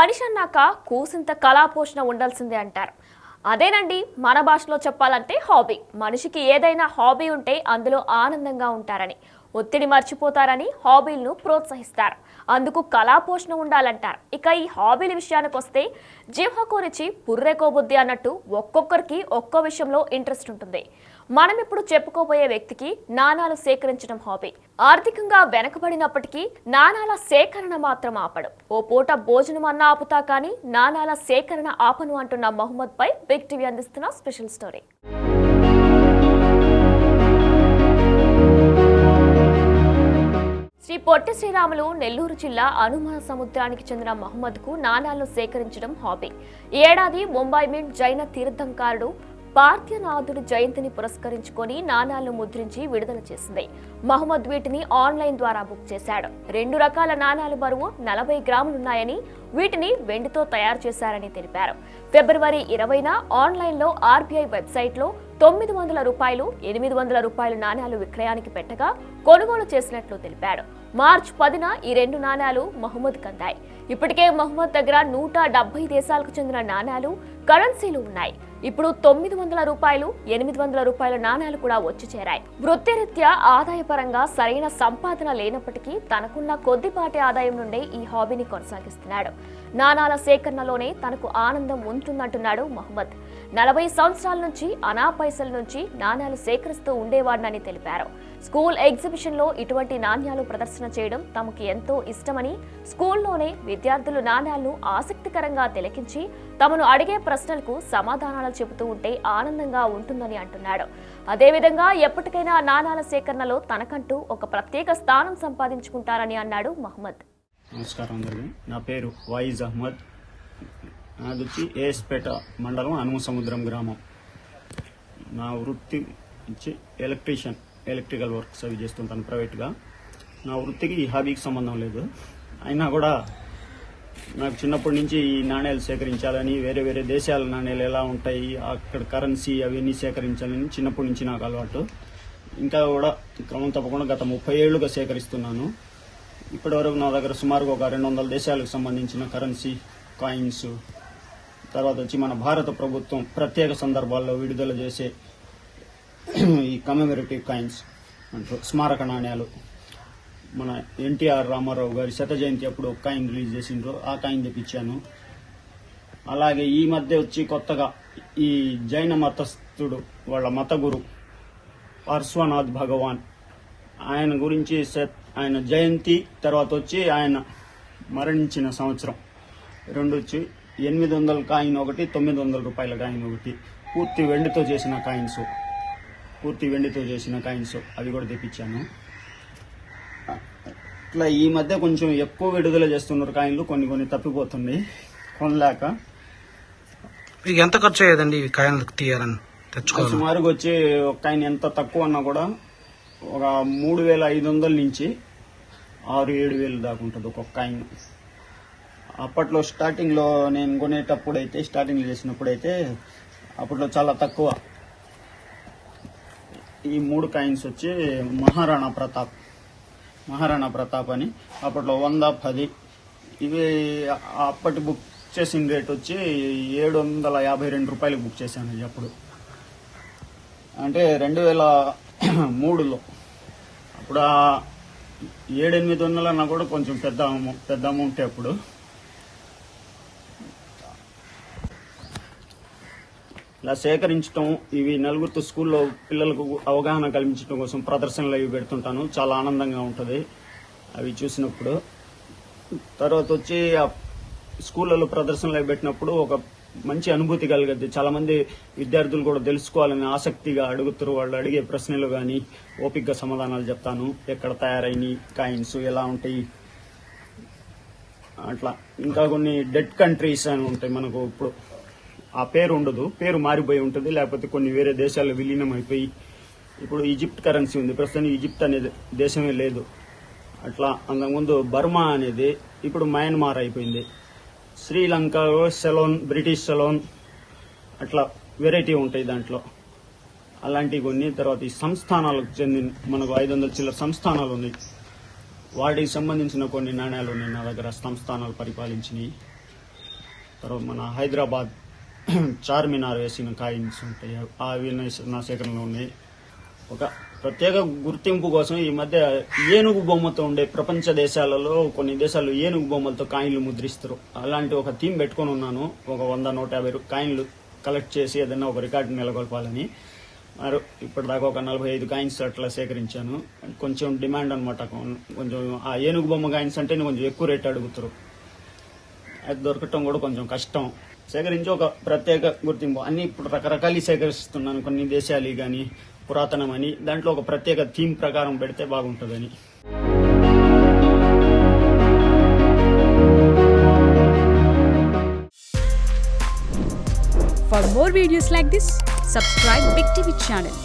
మనిషి అన్నాక కూసింత కళాపోషణ ఉండాల్సిందే అంటారు. అదేనండి మన భాషలో చెప్పాలంటే హాబీ. మనిషికి ఏదైనా హాబీ ఉంటే అందులో ఆనందంగా ఉంటారని, ఒత్తిడి మర్చిపోతారని హాబీలను ప్రోత్సహిస్తారు. అందుకు కళాపోషణ ఉండాలంటారు. ఇక ఈ హాబీల విషయానికి వస్తే జిహ్వకు రుచి పుర్రెకో బుద్ధి అన్నట్టు ఒక్కొక్కరికి ఒక్కో విషయంలో ఇంట్రెస్ట్ ఉంటుంది. మనం ఇప్పుడు చెప్పుకోబోయే వ్యక్తికి నాణాలు సేకరించడం హాబీ. ఆర్థికంగా వెనకబడినప్పటికీ నాణాల సేకరణ మాత్రం ఆపడు. ఓ పూట భోజనం అన్నా ఆపుతా కానీ నాణాల సేకరణ ఆపను అంటున్న మహమ్మద్ పై బిగ్ టీవీ అందిస్తున్న స్పెషల్ స్టోరీ. శ్రీ పొట్టి శ్రీరాములు నెల్లూరు జిల్లా అనుమాన సముద్రానికి చెందిన మహమ్మద్ కు నాణాలను సేకరించడం హాబీ. ఈ ఏడాది ముంబై మింట్ జైన తీర్థంకారుడు పార్థ్యనాథుడి జయంతిని పురస్కరించుకొని నాణాలను ముద్రించి విడుదల చేసింది. మహమ్మద్ వీటిని ఆన్లైన్ ద్వారా బుక్ చేశాడు. 2 రకాల నాణాలు బరువు 40 గ్రాములున్నాయని, వీటిని వెండితో తయారు చేశారని తెలిపారు. ఫిబ్రవరి 20న ఆన్లైన్లో ఆర్బీఐ వెబ్సైట్లో 900 రూపాయలు, 800 రూపాయల నాణాలు విక్రయానికి పెట్టగా కొనుగోలు చేసినట్లు తెలిపాడు. మార్చి 10న ఈ 2 నాణాలు మహమ్మద్ కందాయి. ఇప్పటికే మహమ్మద్ దగ్గర 170 దేశాలకు చెందిన నాణాలు, కరెన్సీలు ఉన్నాయి. ఇప్పుడు 900 రూపాయలు, 800 రూపాయల నాణాలు కూడా వచ్చి చేరాయి. వృత్తిరీత్యా ఆదాయపరంగా సరైన సంపాదన లేనప్పటికీ తనకున్న కొద్దిపాటి ఆదాయం నుండే ఈ హాబీని కొనసాగిస్తున్నాడు. నాణాల సేకరణలోనే తనకు ఆనందం ఉంటుందంటున్నాడు మహమ్మద్. 40 సంవత్సరాల నుంచి అనా పైసల నుంచి నాణాలు సేకరిస్తూ ఉండేవాడినని తెలిపారు. స్కూల్ ఎగ్జిబిషన్ లో ఇటువంటి నాణ్యాలు ప్రదర్శన చేయడం తమకు ఎంతో ఇష్టమని, స్కూల్లోనే విద్యార్థులు నాణ్యాలను ఆసక్తికరంగా తిలకించి తమను అడిగే ప్రశ్నలకు సమాధానాలు చెబుతూ ఉంటే ఆనందంగా ఉంటుందని అంటున్నాడు. అదేవిధంగా ఎప్పటికైనా నాణాల సేకరణలో తనకంటూ ఒక ప్రత్యేక స్థానం సంపాదించుకుంటారని అన్నాడు మహమ్మద్. నమస్కారం అందరికీ. నా పేరు వాయిజ్ అహ్మద్. నాది వచ్చి ఏఎస్పేట మండలం అనుమసముద్రం గ్రామం. నా వృత్తి వచ్చి ఎలక్ట్రికల్ వర్క్స్ అవి చేస్తుంటాను ప్రైవేట్గా. నా వృత్తికి ఈ హాబీకి సంబంధం లేదు. అయినా కూడా నాకు చిన్నప్పటి నుంచి ఈ నాణ్యాలు సేకరించాలని, వేరే వేరే దేశాల నాణ్యాలు ఎలా ఉంటాయి, అక్కడ కరెన్సీ అవన్నీ సేకరించాలని చిన్నప్పటి నుంచి నాకు అలవాటు. ఇంకా కూడా క్రమం తప్పకుండా గత 30 ఏళ్లుగా సేకరిస్తున్నాను. ఇప్పటివరకు నా దగ్గర సుమారుగా ఒక 200 దేశాలకు సంబంధించిన కరెన్సీ, కాయిన్స్, తర్వాత వచ్చి మన భారత ప్రభుత్వం ప్రత్యేక సందర్భాల్లో విడుదల చేసే ఈ కమెమరేటివ్ కాయిన్స్ అంటారు, స్మారక నాణ్యాలు. మన ఎన్టీఆర్ రామారావు గారి 100వ జయంతి అప్పుడు ఒక కాయిన్ రిలీజ్ చేసిండ్రు, ఆ కాయిన్ తెప్పించాను. అలాగే ఈ మధ్య వచ్చి కొత్తగా ఈ జైన మతస్థుడు వాళ్ళ మత గురు పార్శ్వనాథ్ భగవాన్, ఆయన గురించి ఆయన జయంతి తర్వాత వచ్చి ఆయన మరణించిన సంవత్సరం 2 వచ్చి 800 కాయిన్ ఒకటి, 900 రూపాయల కాయిన్ ఒకటి, పూర్తి వెండితో చేసిన కాయిన్స్ అవి కూడా తెప్పించాను. ఇట్లా ఈ మధ్య కొంచెం ఎక్కువ విడుదల చేస్తున్నారు కాయిన్లు, కొన్ని తప్పిపోతుంది కొనలేక. ఎంత ఖర్చు అయ్యేదండి ఈ కాయిన్లు తీయాలని తెచ్చుకోవాలి? సుమారుగా వచ్చి ఒక కాయిన్ ఎంత తక్కువ అన్నా కూడా ఒక 3500 నుంచి 6-7 దాకా ఉంటుంది ఒక్కొక్క కాయిన్. అప్పట్లో స్టార్టింగ్లో నేను కొనేటప్పుడు అయితే, స్టార్టింగ్ చేసినప్పుడైతే అప్పట్లో చాలా తక్కువ. ఈ 3 కాయిన్స్ వచ్చి మహారాణా ప్రతాప్ అని అప్పట్లో 100, 10 ఇవి అప్పటి బుక్ చేసిన రేట్ వచ్చి 752 రూపాయలకు బుక్ చేశాను అప్పుడు. అంటే 2003లో అప్పుడు 700-800 అన్నా కూడా కొంచెం పెద్ద అమౌంట్. అప్పుడు ఇలా సేకరించడం, ఇవి నలుగురితో స్కూల్లో పిల్లలకు అవగాహన కల్పించడం కోసం ప్రదర్శనలు అవి పెడుతుంటాను. చాలా ఆనందంగా ఉంటుంది అవి చూసినప్పుడు. తర్వాత వచ్చి ఆ స్కూళ్ళలో ప్రదర్శనలు అవి పెట్టినప్పుడు ఒక మంచి అనుభూతి కలిగద్ది. చాలా మంది విద్యార్థులు కూడా తెలుసుకోవాలని ఆసక్తిగా అడుగుతారు. వాళ్ళు అడిగే ప్రశ్నలు కానీ ఓపికగా సమాధానాలు చెప్తాను. ఎక్కడ తయారైన కాయిన్స్ ఎలా ఉంటాయి అట్లా. ఇంకా కొన్ని డెడ్ కంట్రీస్ అని ఉంటాయి మనకు. ఇప్పుడు ఆ పేరు ఉండదు, పేరు మారిపోయి ఉంటుంది, లేకపోతే కొన్ని వేరే దేశాల్లో విలీనం అయిపోయి. ఇప్పుడు ఈజిప్ట్ కరెన్సీ ఉంది, ప్రస్తుతం ఈజిప్ట్ అనేది దేశమే లేదు. అట్లా అంతకుముందు బర్మా అనేది ఇప్పుడు మయన్మార్ అయిపోయింది. శ్రీలంక సెలోన్, బ్రిటిష్ సెలోన్, అట్లా వెరైటీ ఉంటాయి దాంట్లో. అలాంటివి కొన్ని. తర్వాత ఈ సంస్థానాలకు చెందిన మనకు 500 చిల్లర సంస్థానాలు ఉన్నాయి. వాటికి సంబంధించిన కొన్ని నాణ్యాలు ఉన్నాయి నా దగ్గర, సంస్థానాలు పరిపాలించినవి. తర్వాత మన హైదరాబాద్ చార్మినార్ వేసిన కాయిన్స్ ఉంటాయి, అవి నా సేకరణలో ఉన్నాయి. ఒక ప్రత్యేక గుర్తింపు కోసం ఈ మధ్య ఏనుగు బొమ్మతో ఉండే ప్రపంచ దేశాలలో కొన్ని దేశాలు ఏనుగు బొమ్మలతో కాయిన్లు ముద్రిస్తారు. అలాంటి ఒక థీమ్ పెట్టుకొని ఉన్నాను. ఒక 100-150 కాయిన్లు కలెక్ట్ చేసి ఏదైనా ఒక రికార్డు నెలకొల్పాలని. మరి ఇప్పటిదాకా ఒక 45 కాయిన్స్ అట్లా సేకరించాను. కొంచెం డిమాండ్ అనమాట. కొంచెం ఆ ఏనుగు బొమ్మ కాయిన్స్ అంటే కొంచెం ఎక్కువ రేట్ అడుగుతారు. అది దొరకటం కూడా కొంచెం కష్టం. సేకరించి ఒక ప్రత్యేక గుర్తింపు అన్ని ఇప్పుడు రకరకాలు సేకరిస్తున్నాను. కొన్ని దేశాలు కానీ పురాతనమని దాంట్లో ఒక ప్రత్యేక థీమ్ ప్రకారం పెడితే బాగుంటుందని. For more videos like this, subscribe Big TV channel.